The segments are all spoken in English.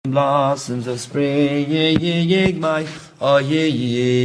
Blossoms of spring,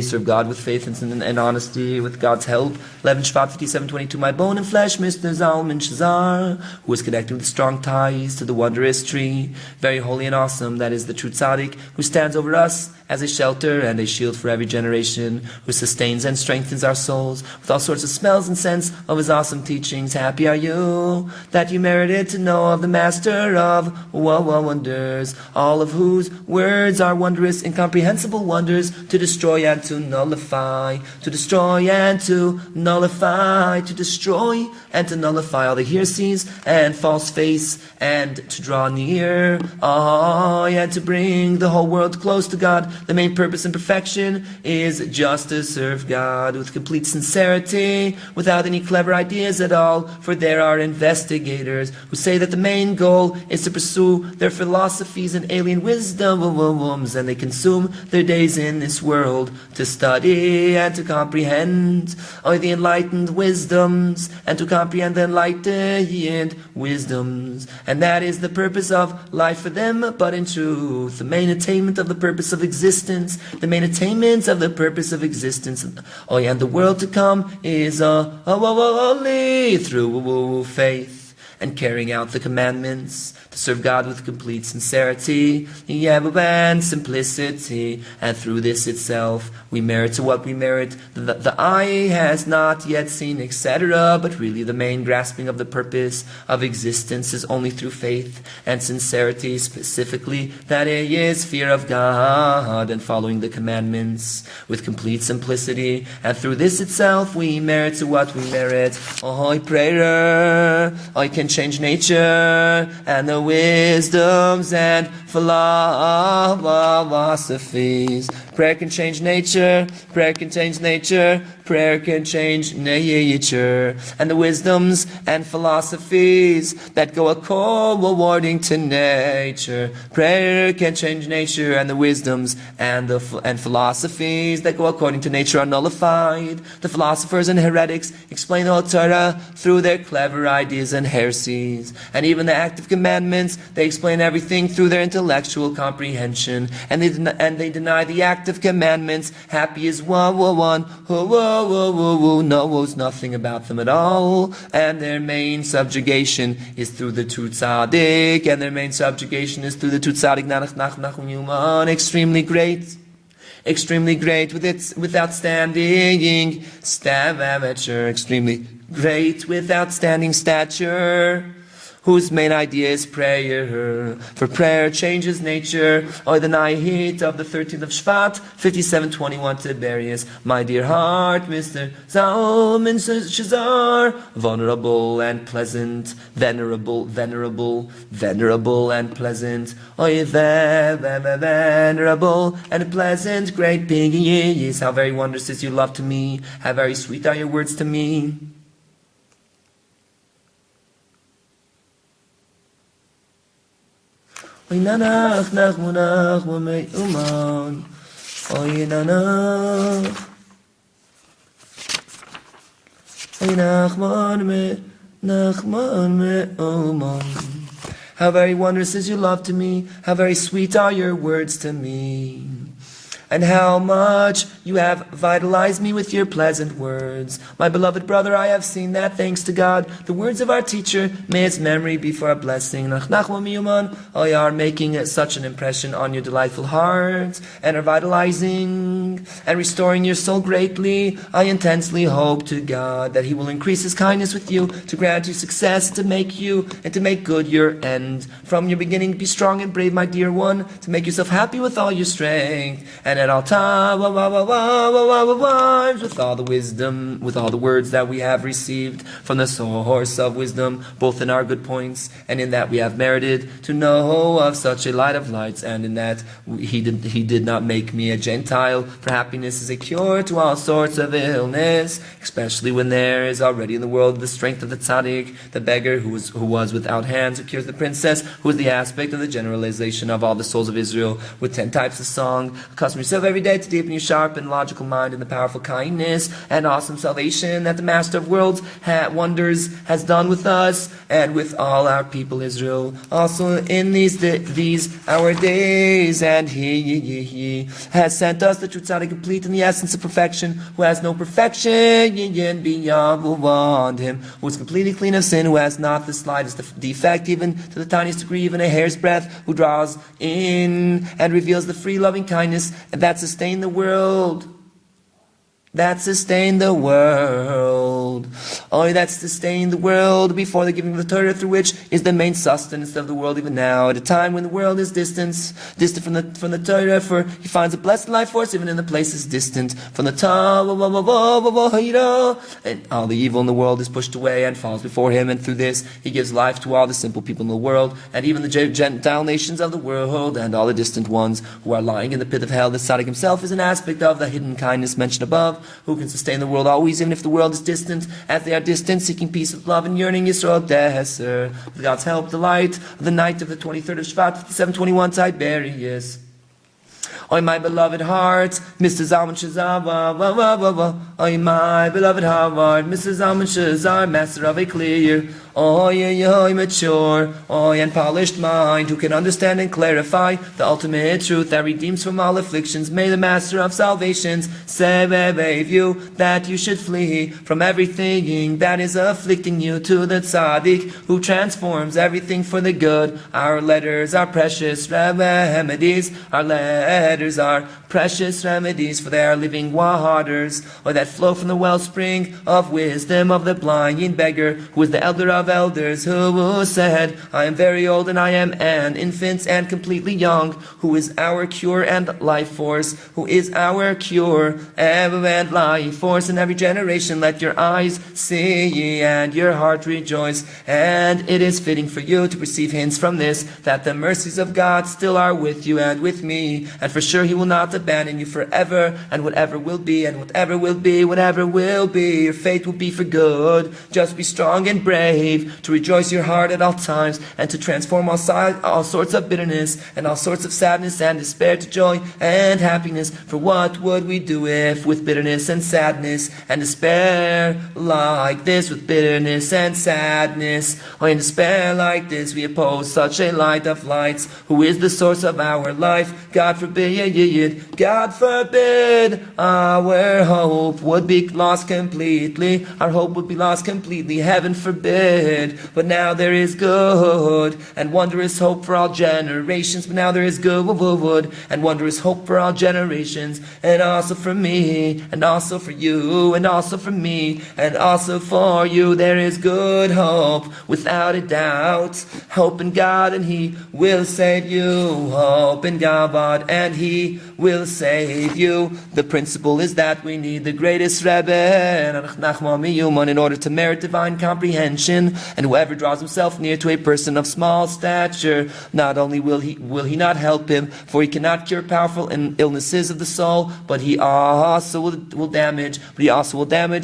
serve God with faith and honesty, with God's help. 11 Shvat 57:22. My bone and flesh, Mr. Zalman Shazar, who is connected with strong ties to the wondrous tree, very holy and awesome. That is the true tzaddik, who stands over us as a shelter and a shield for every generation, who sustains and strengthens our souls with all sorts of smells and scents of his awesome teachings. Happy are you that you merited to know of the master of wonders, all of whose words are wondrous, incomprehensible wonders, to destroy and to nullify, to destroy and to nullify, to destroy and to nullify all the heresies and false faiths, and to draw near, and to bring the whole world close to God. The main purpose and perfection is just to serve God with complete sincerity, without any clever ideas at all, for there are investigators who say that the main goal is to pursue their philosophies and alien wisdoms, and they consume their days in this world to study and to comprehend the enlightened wisdoms, and to comprehend the enlightened wisdoms. And that is the purpose of life for them. But in truth, the main attainment of the purpose of existence, the main attainment of the purpose of existence, and the world to come is only through faith and carrying out the commandments, to serve God with complete sincerity and simplicity. And through this itself we merit to what we merit. The eye has not yet seen, etc. But really the main grasping of the purpose of existence is only through faith and sincerity, specifically that is fear of God and following the commandments with complete simplicity. And through this itself we merit to what we merit. Prayer, I can change nature and the wisdoms and philosophies. Prayer can change nature, prayer can change nature, prayer can change nature, and the wisdoms and philosophies that go according to nature. Prayer can change nature, and the wisdoms and philosophies that go according to nature are nullified. The philosophers and heretics explain the whole Torah through their clever ideas and heresies, and even the active commandments, they explain everything through their intellectual comprehension, and they deny the active commandments. Happy is one who knows nothing about them at all, and their main subjugation is through the true tzaddik, and their main subjugation is through the true tzaddik, extremely great with outstanding stature, extremely great with outstanding stature, whose main idea is prayer. For prayer changes nature. The night heat of the 13th of Shvat, 57:21 Tiberius. My dear heart, Mr. Zalman Shazar, vulnerable and pleasant, venerable and pleasant. Venerable and pleasant, great piggies. How very wondrous is your love to me. How very sweet are your words to me. Oy nanach nach munach wa mei uman. Oy nanach. Oy nachman me uman. How very wondrous is your love to me. How very sweet are your words to me. And how much you have vitalized me with your pleasant words. My beloved brother, I have seen that, thanks to God, the words of our teacher, may its memory be for a blessing, are making such an impression on your delightful heart, and are vitalizing and restoring your soul greatly. I intensely hope to God that He will increase His kindness with you, to grant you success, to make good your end. From your beginning, be strong and brave, my dear one, to make yourself happy with all your strength, and at all times, with all the wisdom, with all the words that we have received from the source of wisdom, both in our good points and in that we have merited to know of such a light of lights, and in that He did not make me a Gentile. For happiness is a cure to all sorts of illness, especially when there is already in the world the strength of the tzaddik, the beggar who was without hands, who cures the princess, who is the aspect of the generalization of all the souls of Israel, with 10 types of song, customary yourself every day to deepen your sharp and logical mind in the powerful kindness and awesome salvation that the Master of Worlds wonders has done with us and with all our people Israel. Also in these our days, and He has sent us the true tzaddik complete in the essence of perfection, who has no perfection beyond Him, who is completely clean of sin, who has not the slightest defect, even to the tiniest degree, even a hair's breadth, who draws in and reveals the free loving kindness that sustain the world. That sustain the world. Oh, that sustain the world before the giving of the Torah, through which is the main sustenance of the world even now, at a time when the world is distant from the Torah, for He finds a blessed life force even in the places distant from the Torah, and all the evil in the world is pushed away and falls before Him, and through this He gives life to all the simple people in the world, and even the Gentile nations of the world, and all the distant ones who are lying in the pit of hell. The Tzaddik himself is an aspect of the hidden kindness mentioned above, who can sustain the world always, even if the world is distant, as they are distant, seeking peace with love and yearning Yisrael Deser. With God's help, the light of the night of the 23rd of Shvat, 5721 Tiberius. Oy, my beloved heart, Mr. Zalman Shazar, oy, my beloved heart, Mr. Zalman Shazar, master of a clear, oy, mature, oy, and polished mind, who can understand and clarify the ultimate truth that redeems from all afflictions. May the master of salvations save you, that you should flee from everything that is afflicting you, to the tzaddik, who transforms everything for the good. Our letters are precious remedies, our letters are precious remedies, for they are living waters, or that flow from the wellspring of wisdom of the blind beggar, who is the elder of elders, who said, I am very old and I am an infant and completely young, who is our cure and life force, who is our cure and life force. In every generation let your eyes see and your heart rejoice, and it is fitting for you to receive hints from this, that the mercies of God still are with you and with me, and for sure He will not abandon you forever, and whatever will be, and whatever will be, whatever will be, your fate will be for good. Just be strong and brave, to rejoice your heart at all times, and to transform all sorts of bitterness and all sorts of sadness and despair to joy and happiness. For what would we do if with bitterness and sadness and despair like this, with bitterness and sadness, or in despair like this, we oppose such a light of lights, who is the source of our life? God forbid, God forbid, our hope would be lost completely. Our hope would be lost completely, heaven forbid. But now there is good and wondrous hope for all generations. But now there is good and wondrous hope for all generations, and also for me, and also for you, and also for me, and also for you. There is good hope, without a doubt. Hope in God, and He will save you. Hope in God, and He will save you. The principle is that we need the greatest Rebbe in order to merit divine comprehension, and whoever draws himself near to a person of small stature, not only will he not help him, for he cannot cure powerful illnesses of the soul, but he also will damage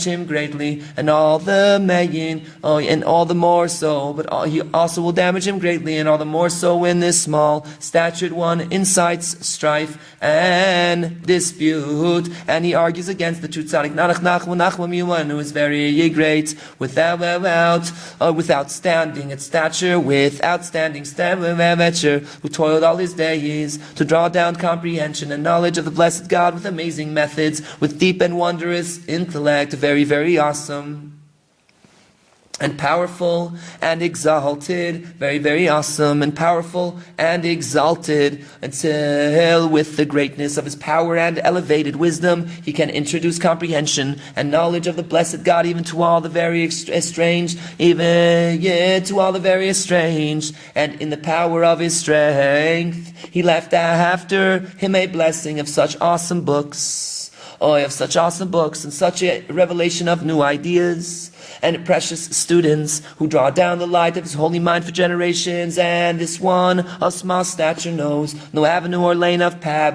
him greatly, and all the more so, but he also will damage him greatly, and all the more so when this small statured one incites strife and dispute, and he argues against the true tzaddik who is very great, without standing at stature, without standing stature, who toiled all his days to draw down comprehension and knowledge of the blessed God with amazing methods, with deep and wondrous intellect, very, very awesome and powerful and exalted, very, very awesome and powerful and exalted, until with the greatness of his power and elevated wisdom he can introduce comprehension and knowledge of the blessed God even to all the very estranged, and in the power of his strength he left after him a blessing of such awesome books, and such a revelation of new ideas and precious students who draw down the light of his holy mind for generations. And this one of small stature knows no avenue or lane of path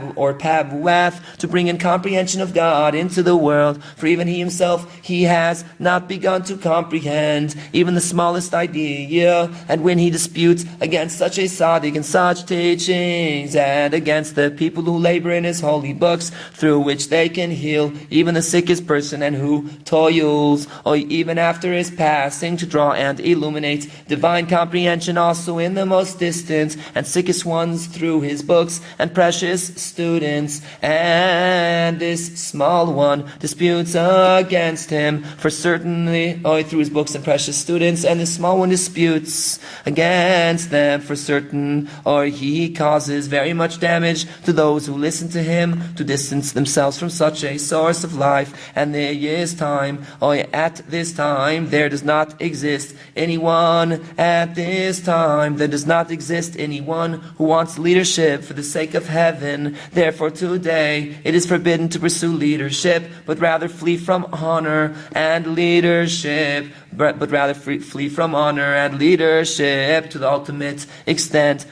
to bring in comprehension of God into the world. For even he himself, he has not begun to comprehend even the smallest idea. And when he disputes against such a tzaddik and such teachings, and against the people who labor in his holy books, through which they can heal even the sickest person, and who toils, or even after his passing, to draw and illuminate divine comprehension also in the most distant and sickest ones through his books and precious students. And this small one disputes against him, for certainly, through his books and precious students, and this small one disputes against them, for certain, or he causes very much damage to those who listen to him, to distance themselves from such a source of life. And there is time, at this time, there does not exist anyone, at this time, there does not exist anyone who wants leadership for the sake of heaven. Therefore today, it is forbidden to pursue leadership, but rather flee from honor and leadership, flee from honor and leadership to the ultimate extent.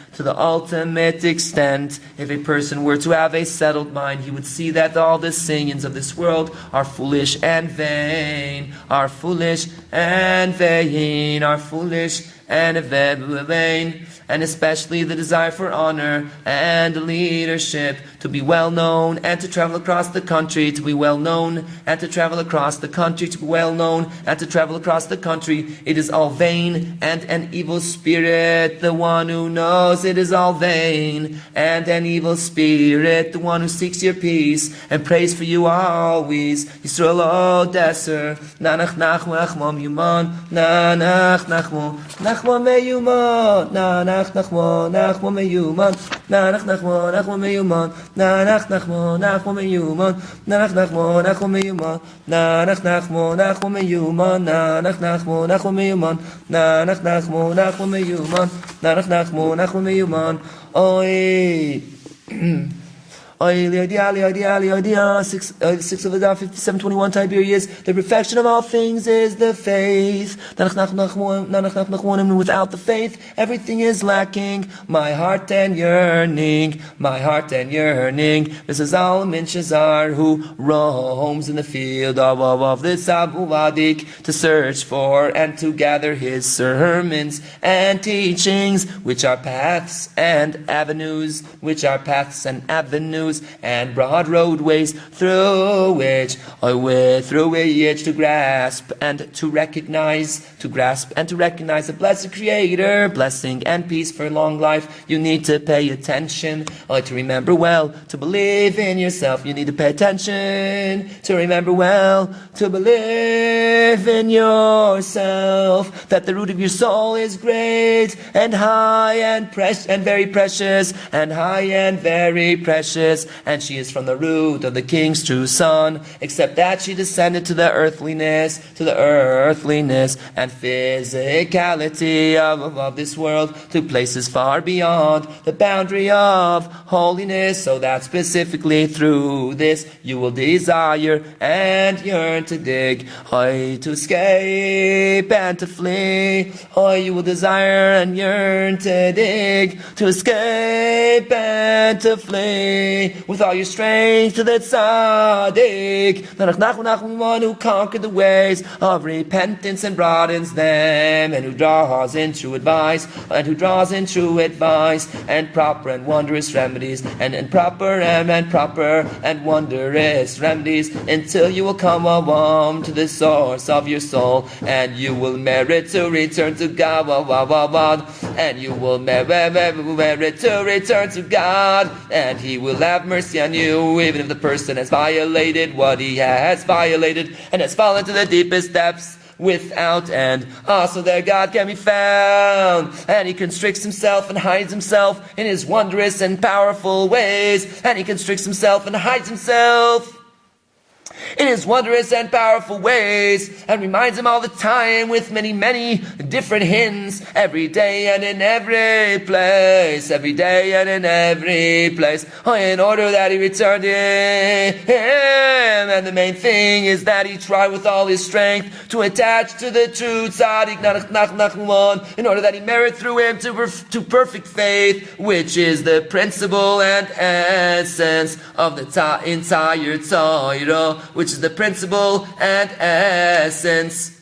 If a person were to have a settled mind, he would see that all the sayings of this world are foolish and vain, are foolish and vain, are foolish and vain, and especially the desire for honor and leadership, to be well known and to travel across the country, to be well known and to travel across the country, to be well known and to travel across the country. It is all vain and an evil spirit, the one who knows it is all vain and an evil spirit, the one who seeks your peace and prays for you always. Yisrael o deser, nanach nachmo achmom yuman, nanach nachmo meyuman, nanach nachmo meyuman, nanach nachmo meyuman, nanach nachmo meyuman, nanach nachmo meyuman, nanach nachmo meyuman, nanach nachmo meyuman, nanach nachmo meyuman, nanach nachmo meyuman. Oi. 6 of the 57:21 Tiberius. The perfection of all things is the faith. Without the faith, everything is lacking. My heart and yearning. This is Almin Shazar, who roams in the field of the Sabuvadik to search for and to gather his sermons and teachings, which are paths and avenues, and broad roadways through which to grasp and to recognize the blessed Creator, blessing and peace for long life. You need to pay attention, to remember well, to believe in yourself. You need to pay attention, to remember well, to believe in yourself, that the root of your soul is great and high and very precious, and high and very precious. And she is from the root of the King's true Son, except that she descended to the earthliness and physicality of this world, to places far beyond the boundary of holiness, so that specifically through this you will desire and yearn to dig, to escape and to flee. You will desire and yearn to dig, to escape and to flee with all your strength to the tzaddik, one who conquered the ways of repentance and broadens them, and who draws in true advice, and proper and wondrous remedies, and proper and wondrous remedies, until you will come home to the source of your soul, and you will merit to return to God, and you will merit to return to God, and He will have mercy on you, even if the person has violated what he has violated and has fallen to the deepest depths without end. Also there God can be found, and He constricts Himself and hides Himself in His wondrous and powerful ways, and He constricts Himself and hides Himself in his wondrous and powerful ways, and reminds him all the time with many, many different hints, every day and in every place, every day and in every place, in order that he return to him. And the main thing is that he tried with all his strength to attach to the true tzaddik, in order that he merit through him to perfect faith, which is the principle and essence of the entire Torah, which is the principle and essence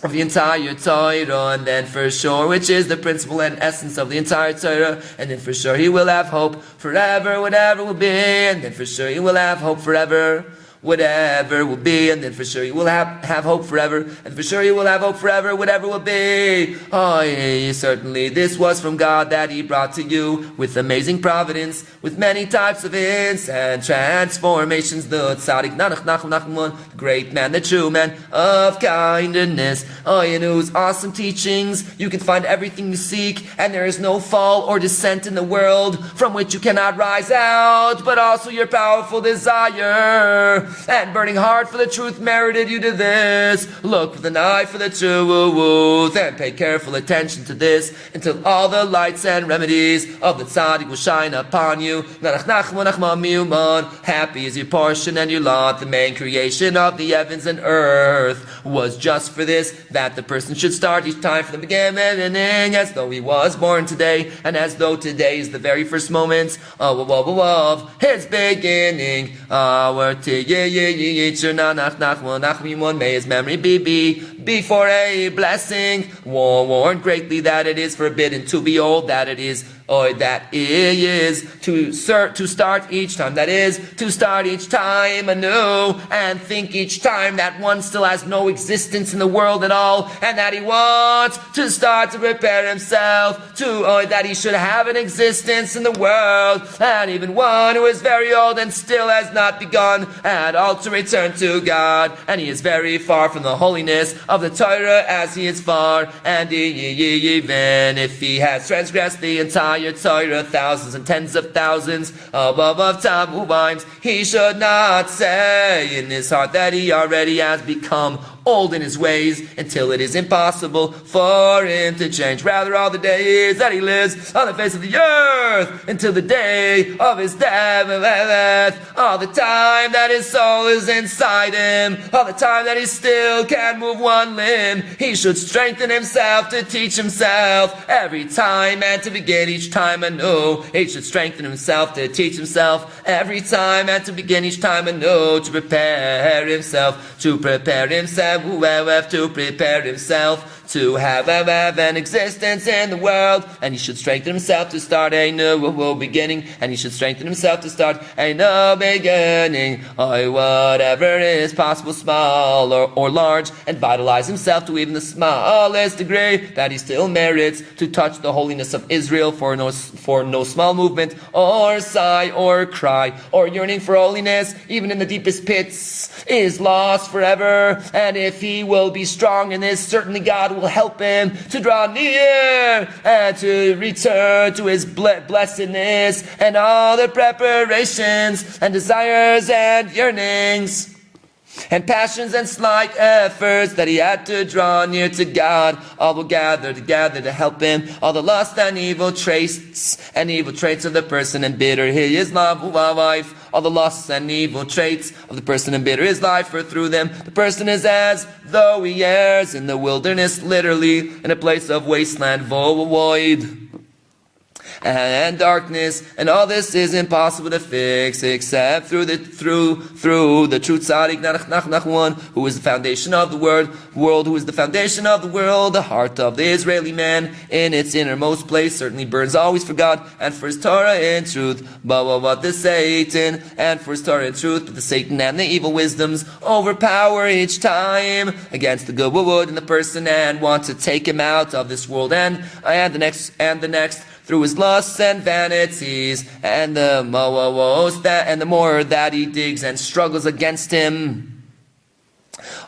of the entire Torah, and then for sure, which is the principle and essence of the entire Torah, and then for sure he will have hope forever, whatever will be, and then for sure he will have hope forever, whatever will be, and then for sure you will have hope forever, and for sure you will have hope forever, whatever will be. Oh, yeah, certainly this was from God that he brought to you with amazing providence, with many types of hints and transformations. The tzaddik the great man, the true man of kindness. Oh, in whose awesome teachings you can find everything you seek, and there is no fall or descent in the world from which you cannot rise out, but also your powerful desire and burning hard for the truth merited you to this. Look with an eye for the truth, and pay careful attention to this, until all the lights and remedies of the tzaddik will shine upon you. Happy is your portion and your lot. The main creation of the heavens and earth was just for this, that the person should start each time from the beginning, as though he was born today, and as though today is the very first moment of his beginning. Our may his memory be for a blessing. Warn greatly that it is forbidden to be old, that it is to start each time, that is to start each time anew, and think each time that one still has no existence in the world at all, and that he wants to start to prepare himself to that he should have an existence in the world, and even one who is very old and still has not begun at all to return to God, and he is very far from the holiness of the Torah as he is far, and even if he has transgressed the entire Torah thousands and tens of thousands above times, he should not say in his heart that he already has become old in his ways, until it is impossible for him to change. Rather, all the days that he lives on the face of the earth, until the day of his death, all the time that his soul is inside him, all the time that he still can move one limb, he should strengthen himself to teach himself every time, and to begin each time anew. He should strengthen himself to teach himself every time, and to begin each time anew, to prepare himself to prepare to have an existence in the world, and he should strengthen himself to start a new beginning, and he should strengthen himself to start a new beginning, whatever is possible, small or large, and vitalize himself to even the smallest degree that he still merits to touch the holiness of Israel, for no small movement or sigh or cry or yearning for holiness, even in the deepest pits, is lost forever. And if he will be strong in this, certainly God will help him to draw near and to return to his blessedness and all the preparations and desires and yearnings and passions and slight efforts that he had to draw near to God. All will gather together to help him. All the lust and evil traits of the person, and bitter his life. All the lusts and evil traits of the person, and bitter his life, for through them the person is as though he errs in the wilderness, literally in a place of wasteland, void and darkness, and all this is impossible to fix except through the true tzaddik, one who is the foundation of the world, who is the foundation of the world. The heart of the Israeli man in its innermost place certainly burns always for God and for his Torah in truth, but the Satan and for his Torah in truth, but the Satan and the evil wisdoms overpower each time against the good wood in the person, and want to take him out of this world and the next through his lusts and vanities, and the more that he digs and struggles against him,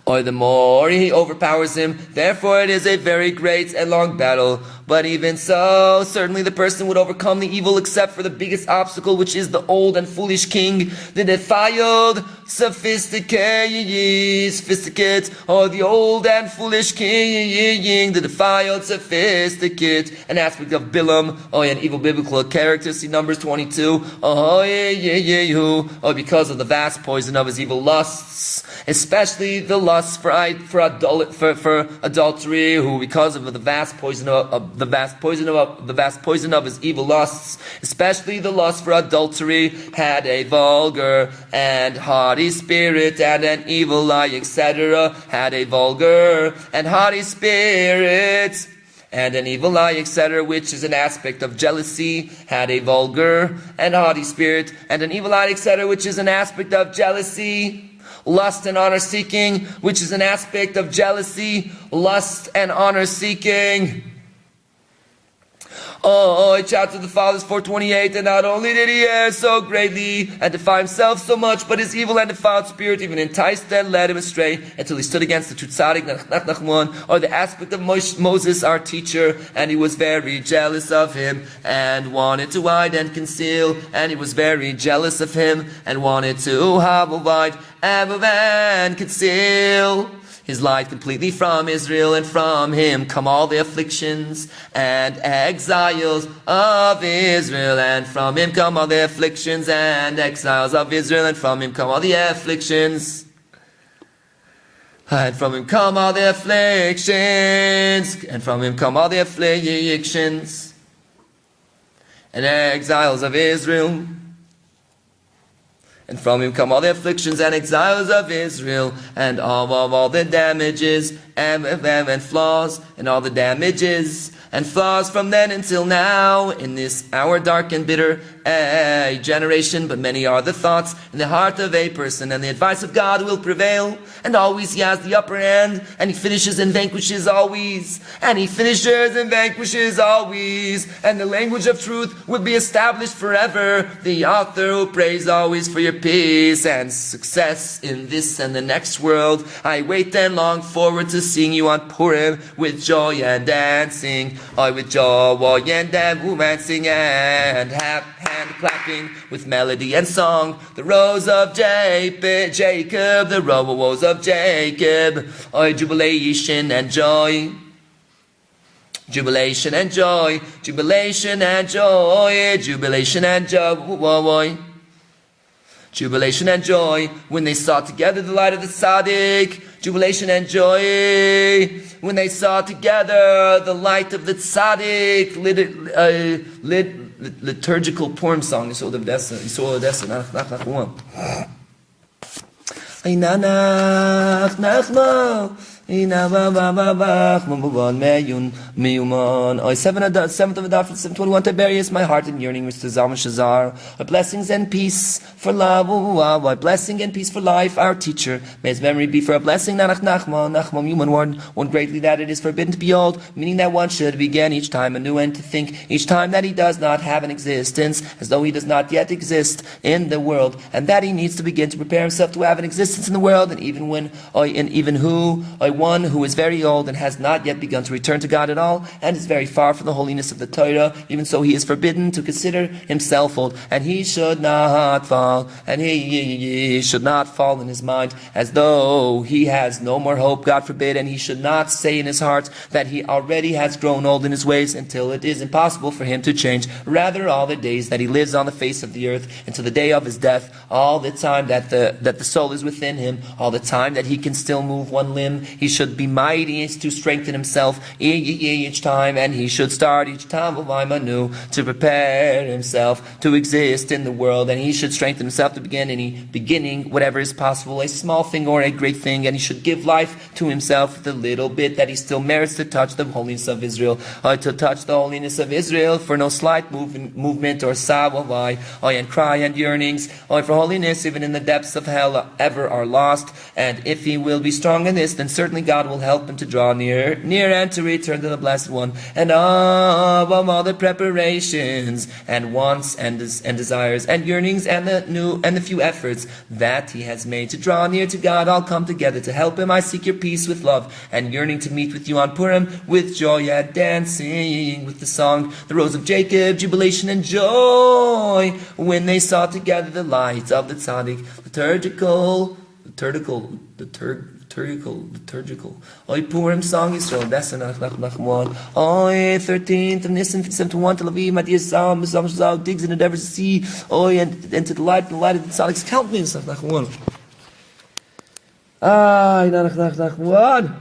or the more he overpowers him. Therefore it is a very great and long battle, But even so, certainly the person would overcome the evil except for the biggest obstacle, which is the old and foolish king, the defiled, sophisticate, or the old and foolish king, the defiled, sophisticate, an aspect of Bilam, an evil biblical character. See Numbers 22. Because of the vast poison of his evil lusts, especially the lust for adultery, who because of the vast poison of his evil lusts, especially the lust for adultery, had a vulgar and haughty spirit, and an evil eye, etc. Had a vulgar and haughty spirit, and an evil eye, etc., which is an aspect of jealousy, had a vulgar and haughty spirit, and an evil eye, etc., which is an aspect of jealousy. Lust and honor seeking, which is an aspect of jealousy. Lust and honor seeking. Chapter of the Fathers 428, and not only did he err so greatly and defy himself so much, but his evil and defiled spirit even enticed and led him astray until he stood against the Tutzadik Nachman, or the aspect of Moses, our teacher, and he was very jealous of him and wanted to hide and conceal, and he was very jealous of him and wanted to hide and conceal his light completely from Israel, and from him come all the afflictions and exiles of Israel, and from him come all the afflictions and exiles of Israel, and from him come all the afflictions, and from him come all the afflictions, and from him come all the afflictions and exiles of Israel. And from him come all the afflictions and exiles of Israel, and all the damages and flaws, and all the damages and flaws from then until now, in this hour dark and bitter generation. But many are the thoughts in the heart of a person, and the advice of God will prevail, and always he has the upper hand, and he finishes and vanquishes always, and he finishes and vanquishes always, and the language of truth will be established forever. The author who prays always for your peace and success in this and the next world. I wait and long forward to seeing you on Purim with joy and dancing, with joy and dancing and hand clapping with melody and song. The rose of Jacob, the rose of Jacob, jubilation and joy. Jubilation and joy, jubilation and joy, jubilation and joy. Jubilation and joy when they saw together the light of the tzaddik. Jubilation and joy when they saw together the light of the tzaddik. Liturgical Purim song. You saw the Odessa. Seventh of Adar 721 Tiberius, my heart and yearning, Mr. Zalman Shazar, blessings and peace for love, blessing and peace for life, our teacher. May his memory be for a blessing. Nachman, human warned greatly that it is forbidden to be old, meaning that one should begin each time anew, and to think each time that he does not have an existence, as though he does not yet exist in the world, and that he needs to begin to prepare himself to have an existence in the world, and one who is very old and has not yet begun to return to God at all, and is very far from the holiness of the Torah, even so he is forbidden to consider himself old, and he should not fall, and he should not fall in his mind as though he has no more hope, God forbid, and he should not say in his heart that he already has grown old in his ways until it is impossible for him to change. Rather, all the days that he lives on the face of the earth until the day of his death, all the time that the soul is within him, all the time that he can still move one limb, he should be mighty to strengthen himself each time, and he should start each time anew to prepare himself to exist in the world, and he should strengthen himself to begin any beginning, whatever is possible, a small thing or a great thing, and he should give life to himself the little bit that he still merits to touch the holiness of Israel, for no slight movement or saba, and cry and yearnings, for holiness even in the depths of hell ever are lost. And if he will be strong in this, then certainly certainly God will help him to draw near and to return to the Blessed One. And of all the preparations and wants and desires and yearnings and the few efforts that he has made to draw near to God, all come together to help him. I seek your peace with love and yearning to meet with you on Purim with joy and dancing, with the song, the Rose of Jacob, jubilation and joy, when they saw together the light of the tzaddik, liturgical. Oy Purim song Yisrael, Besanach Nachmon. Oy 13th of Nisan, 71 Tel Aviv, my dear Psalm, digs and endeavors to see. Oy and to the light of the tzaddiks. Count me, Nachmon. Nachmon.